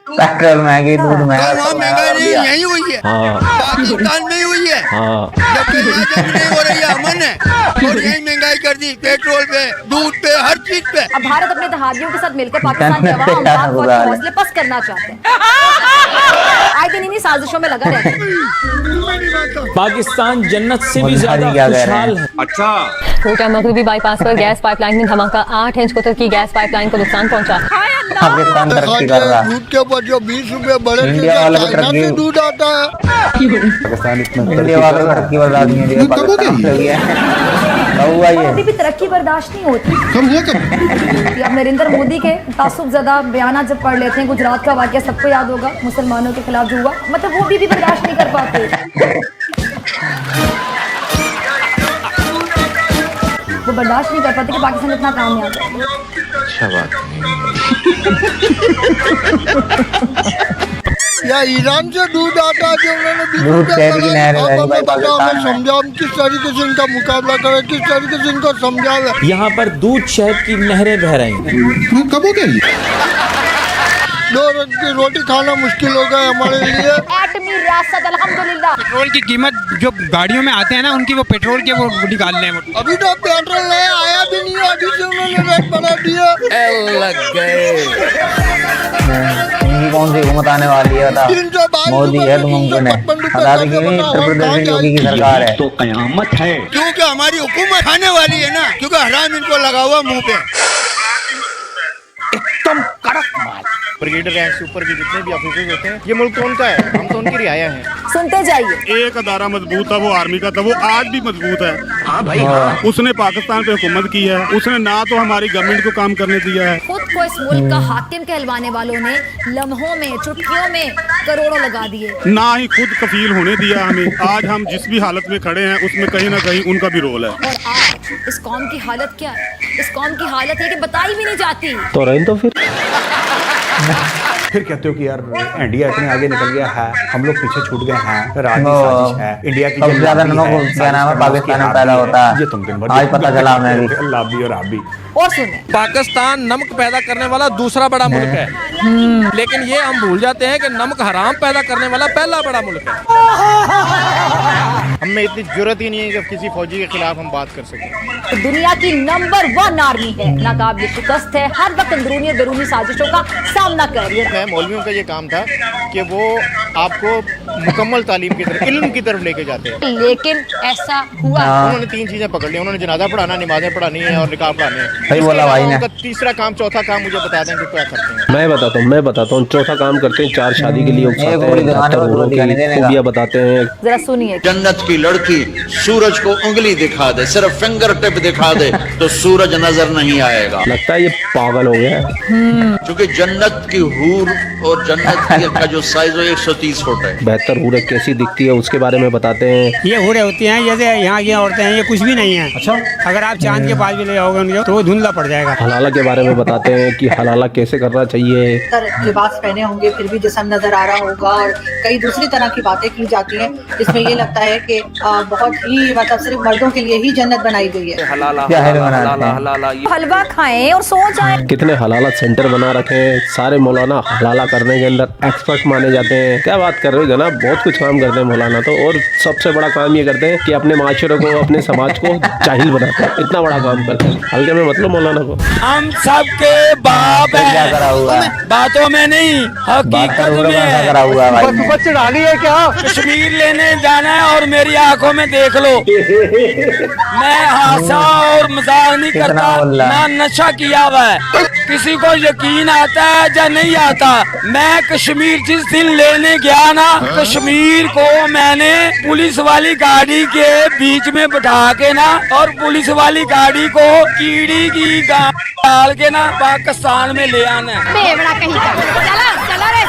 Petrol महंगी, दूध महंगा, वहाँ सब महंगाई महंगा नहीं दिया। यही हुई है, हाँ पाकिस्तान में ही हुई है। हाँ। जबकि यहाँ जब नहीं हो रही है, अमन है, और यही महंगाई कर दी, पेट्रोल पे, दूध पे, हर चीज पे। अब भारत अपने इत्तेहादियों के साथ मिलकर पाकिस्तान के अवाम पाक फौज के हौसले पस्त करना चाहते हैं। आए दिन इन्हीं साजिशों में लगा रहता है। पाकिस्तान जन्नत से भी मुल्तानी ज्यादा क्या कह रहे खुशहाल हैं? है। कोटा मगरबी बाईपास पर गैस पाइपलाइन में धमाका, 8 इंच कोतर की गैस पाइपलाइन को नुकसान पहुंचा। पाकिस्तान तरक्की कर रहा है। दूध के ऊपर जो 20 रुपए बढ़े, इंडिया वाला भी चाइना से तरक्की, दूध आता है। पाकिस्तान इतना इंडिया वाला तरक्की बर्दाश्त नहीं है, पाकिस्तान से भी है। हुआ और ये अभी भी तरक्की बर्दाश्त नहीं होती। कब हुआ कब? कि अब नरेंद्र मोदी के तासुबज़दा बयान जब पढ़ लेते हैं, गुजरात का वाकया सबको याद होगा, मुसलमानों के खिलाफ जो हुआ, मतलब वो भी बर्दाश्त नहीं कर पाते। वो बर्दाश्त नहीं कर पाते कि पाकिस्तान इतना कामयाब है। अच्छा बात या ईरान से दूध आता है जो उन्होंने 20 दूध रुपए शहर की बढ़ाया। नहरें आप बह रही हमें भाई बताओ, पाकिस्तान हमें में। समझाओ हम किस तरीके से इनका मुकाबला करें, किस तरीके से इनको समझावे। यहाँ पर दूध शहद की नहरें बह रही हैं। कब हो गया ये? 2 रोज की रोटी खाना मुश्किल हो गया हमारे लिए। एटमी रियासत अल्हम्दुलिल्लाह। पेट्रोल की कीमत जो गाड़ियों में आते हैं ना, उनकी वो पेट्रोल के वो निकाल रहे हैं। अभी तो पेट्रोल नया आया भी नहीं है, अभी से उन्होंने रेट बढ़ा दिया। इनकी कौन सी हुकूमत आने वाली है बता? 322 मोदी है तो मुमकिन है, 355 बता दें कि नहीं, उत्तर प्रदेश में योगी की सरकार है। तो कयामत है। क्योंकि हमारी हुकूमत आने वाली है ना, क्योंकि हराम इनको लगा हुआ मुंह पे। एकदम कड़क माल। ब्रिगेडियर रैंक से ऊपर के जितने भी ऑफिसर्स होते हैं, ये मुल्क तो उनका है, हम तो उनकी रियाया हैं। सुनते जाइए। एक अदारा मजबूत था, वो आर्मी का था, वो आज भी मजबूत है। हाँ भाई हाँ। उसने पाकिस्तान पे हुकूमत की है, उसने ना तो हमारी गवर्नमेंट को काम करने दिया है। खुद को इस मुल्क का हाकिम कहलवाने वालों ने लम्हों में, चुटकियों में करोड़ों लगा दिए। ना ही खुद कफील होने दिया हमें। आज हम जिस भी हालत में खड़े हैं, उसमें कहीं ना कहीं उनका भी रोल है। और आज इस कौम की हालत क्या है? इस कौम की हालत है कि बताई भी नहीं जाती। तो रहने तो फिर कहते हो कि यार इंडिया इतने आगे निकल गया है, हम लोग पीछे छूट गए हैं, रात की साजिश है, इंडिया की सबसे ज्यादा नमक क्या नाम है पाकिस्तान में पैदा होता है। ये तुम दिन भर आज पता चला हमें भी। अल्लाह भी और आप भी। और सुने, पाकिस्तान नमक पैदा करने वाला दूसरा बड़ा मुल्क है, लेकिन ये हम भूल जाते हैं कि नमक हराम पैदा करने वाला पहला बड़ा मुल्क है। हमें इतनी जरूरत ही नहीं है कि किसी फौजी के खिलाफ हम बात कर सकें। दुनिया की नंबर 1 आर्मी है, नाकाबिल शिकस्त है, हर वक्त अंदरूनी और बैरूनी साजिशों का सामना कर रही है। मौलवियों का ये काम था कि वो आपको मुकम्मल तालीम की तरफ, इल्म की तरफ लेके जाते हैं। लेकिन ऐसा हुआ। उन्होंने 3 चीजें पकड़ ली, उन्होंने जनाजा पढ़ाना, नमाजें पढ़ानी है और निकाह पढ़ाने हैं। सही बोला भाई ने। उनका तीसरा काम, चौथा काम मुझे बता दें कि क्या करते हैं। मैं बताता हूँ। चौथा काम करते हैं, 4 शादी के लिए उकसाते एक गोली हैं, दिखाने डॉक्टर को उन्हों की दिखाने देने का। खूबियां बताते हैं। जरा सुनिए। जन्नत की लड़की सूरज को उंगली दिखा दे, सिर्फ फिंगर टिप दिखा दे तो सूरज नजर नहीं आएगा। लगता है ये पागल हो गया है। क्योंकि जन्नत की हूर और जन्नत का जो साइज है 130 फुट है। बेहतर हूरें कैसी दिखती है उसके बारे में बताते हैं। ये हुरे होती हैं जैसे यहाँ की औरतें हैं, ये कुछ भी नहीं है। अच्छा, अगर आप चांद के पास भी ले जाओगे उनको तो वो धुंधला पड़ जाएगा। हलाला के बारे में बताते हैं कि हलाला कैसे करना चाहिए। लिबास पहने होंगे फिर भी जिस्म नजर आ रहा होगा, और कई दूसरी तरह की बातें की जाती हैं जिसमें ये लगता है कि बहुत ही मतलब सिर्फ मर्दों के लिए ही जन्नत बनाई गई है। हलवा खाएं और सो जाएं। कितने हलाला सेंटर बना रखे हैं, सारे मौलाना हलाला करने के अंदर एक्सपर्ट माने जाते हैं। क्या बात कर रहे हो जनाब, बहुत कुछ काम करते हैं मौलाना तो। और सबसे बड़ा काम ये करते हैं कि अपने माशरे को, अपने समाज को जाहिल बनाते हैं। इतना बड़ा काम करते हैं, हल्के में मतलब मौलाना को। हम सबके बाप क्या करा हुआ है? बातों में नहीं, हकीकत में करा हुआ है भाई। डाली है क्या? कश्मीर लेने जाना है और मेरी आंखों में देख लो। मैं हासा और मजाक नहीं करता, ना नशा किया हुआ है। किसी को यकीन आता है या नहीं आता, मैं कश्मीर जिस दिन लेने गया ना, कश्मीर को मैंने पुलिस वाली गाड़ी के बीच में बैठा के ना, और पुलिस वाली गाड़ी को कीड़ी की डाल के ना पाकिस्तान में ले आना है। बेवड़ा कहीं का। चला चला रे।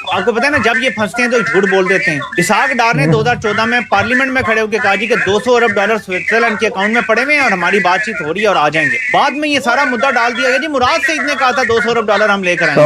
आपको पता है ना, जब ये फंसते हैं तो झूठ बोल देते हैं। इसहाक डार ने 2014 में पार्लियामेंट में खड़े होकर कहा जी कि 200 अरब डॉलर स्विट्जरलैंड के अकाउंट में पड़े हुए हैं और हमारी बातचीत हो रही है और आ जाएंगे। बाद में ये सारा मुद्दा डाल दिया गया जी मुराद सईद ने कहा था 200 अरब डॉलर हम लेकर आएंगे।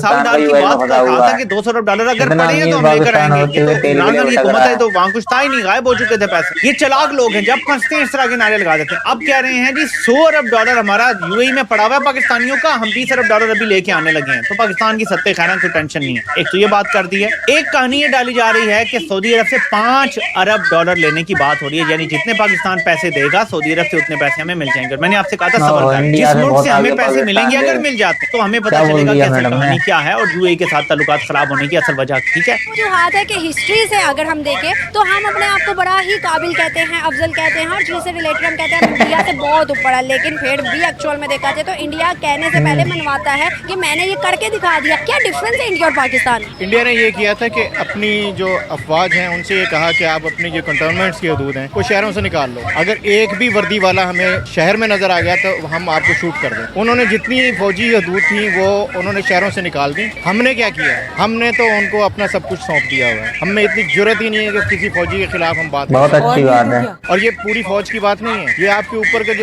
कहा था कि 200 अरब डॉलर अगर पड़े हैं तो हम लेकर आएंगे। इमरान खान की हुकूमत है तो वहाँ कुछ था ही नहीं, गायब हो चुके थे पैसे। ये चालाक लोग हैं, जब फंसते हैं इस तरह के नारे लगा देते हैं। अब कह रहे हैं जी 100 अरब डॉलर हमारा यूएई में पड़ा हुआ है पाकिस्तानियों का, हम 20 अरब डॉलर अभी लेके आने लगे हैं। तो पाकिस्तान की सत्ते खैर कोई टेंशन नहीं है। एक तो ये बात कर दी है। एक कहानी ये डाली जा रही है कि सऊदी अरब से 5 अरब डॉलर लेने की बात हो रही है, यानी जितने पाकिस्तान पैसे देगा सऊदी अरब से उतने पैसे हमें मिल जाएंगे। मैंने आपसे कहा था सबर कर, जिस मुल्क से हमें पैसे मिलेंगे अगर मिल जाते तो हमें पता चलेगा कि असल कहानी क्या है और यूएई के साथ ताल्लुकात खराब होने की असल वजह। ठीक है, जो हाथ है कि हिस्ट्री से अगर हम देखें तो हम अपने आप को बड़ा ही काबिल कहते हैं, अफजल कहते हैं, हर चीज से रिलेटेड हम कहते हैं इंडिया से बहुत ऊपर है। लेकिन फिर भी एक्चुअल में देखा जाए तो इंडिया कहने से पहले मनवाता है कि मैंने ये करके दिखा दिया। क्या डिफरेंस है इंडिया और पाकिस्तान? इंडिया ने ये किया था कि अपनी जो अफवाज हैं उनसे ये कहा कि आप अपनी जो कंटोनमेंट्स की हदूद हैं वो शहरों से निकाल लो। अगर एक भी वर्दी वाला हमें शहर में नजर आ गया तो हम आपको शूट कर दें। उन्होंने जितनी फौजी हदूद थी वो उन्होंने शहरों से निकाल दी। हमने क्या किया? हमने तो उनको अपना सब कुछ सौंप दिया हुआ है। हमें इतनी जरूरत ही नहीं है कि किसी फौजी के खिलाफ हम बात बहुत अच्छी बात है। और ये पूरी फौज की बात नहीं है, ये आपके ऊपर के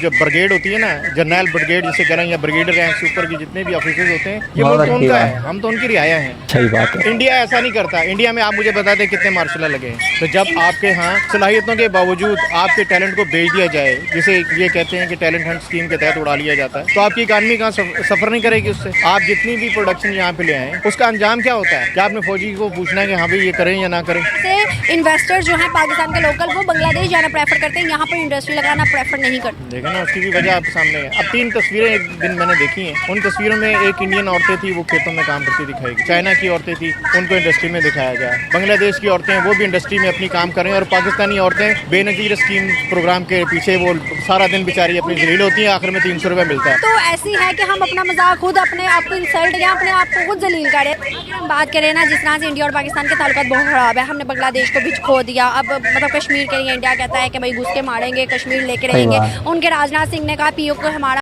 जो ब्रिगेड होती है ना, जर्नल ब्रिगेड जिसे कह रहे हैं, या ब्रिगेडियर रैंक से ऊपर के जितने भी ऑफिसर्स होते हैं, ये मुल्क उनका है, हम तो उनकी रियाया हैं। सही बात है। इंडिया ऐसा नहीं करता। इंडिया में आप मुझे बता दें कितने मार्शल लगे हैं। तो जब आपके यहाँ सलाहियतों के बावजूद आपके टैलेंट को बेच दिया जाए, जिसे ये कहते हैं कि टैलेंट हंट स्कीम के तहत उड़ा लिया जाता है, तो आपकी इकानमी कहाँ सफर नहीं करेगी उससे। आप जितनी भी प्रोडक्शन यहाँ पे ले आए उसका अंजाम क्या होता है? क्या आपने फौजी को पूछना है कि हाँ भाई ये करें या ना करें? इन्वेस्टर जो है पाकिस्तान के लोकल वो बांग्लादेश जाना प्रेफर करते हैं, यहाँ पर इंडस्ट्री लगाना प्रेफर नहीं करते। देखें ना, उसकी भी वजह आपके सामने है। अब 3 तस्वीरें एक दिन मैंने देखी हैं। उन तस्वीरों में एक इंडियन औरतें थी, वो खेतों में काम करती दिखाई गई। चाइना की औरतें थी, उनको इंडस्ट्री में दिखाया गया। बांग्लादेश की औरतें हैं, वो भी इंडस्ट्री में अपनी काम कर रही हैं। और पाकिस्तानी औरतें बेनजीर स्कीम प्रोग्राम के पीछे वो सारा दिन बेचारी अपनी जलील होती है, आखिर में 300 रुपये मिलता है। तो ऐसी है कि हम अपना मजाक खुद अपने आप को इंसल्ट या अपने आप को खुद जलील करें। अगर हम बात करें ना, जिस तरह से इंडिया और पाकिस्तान के ताल्लुकात बहुत खराब है, हमने बांग्लादेश को भी खो दिया। अब मतलब कश्मीर के लिए इंडिया कहता है कि भाई घुस के मारेंगे, कश्मीर लेके रहेंगे। उनके राजनाथ सिंह ने कहा पीओ को हमारा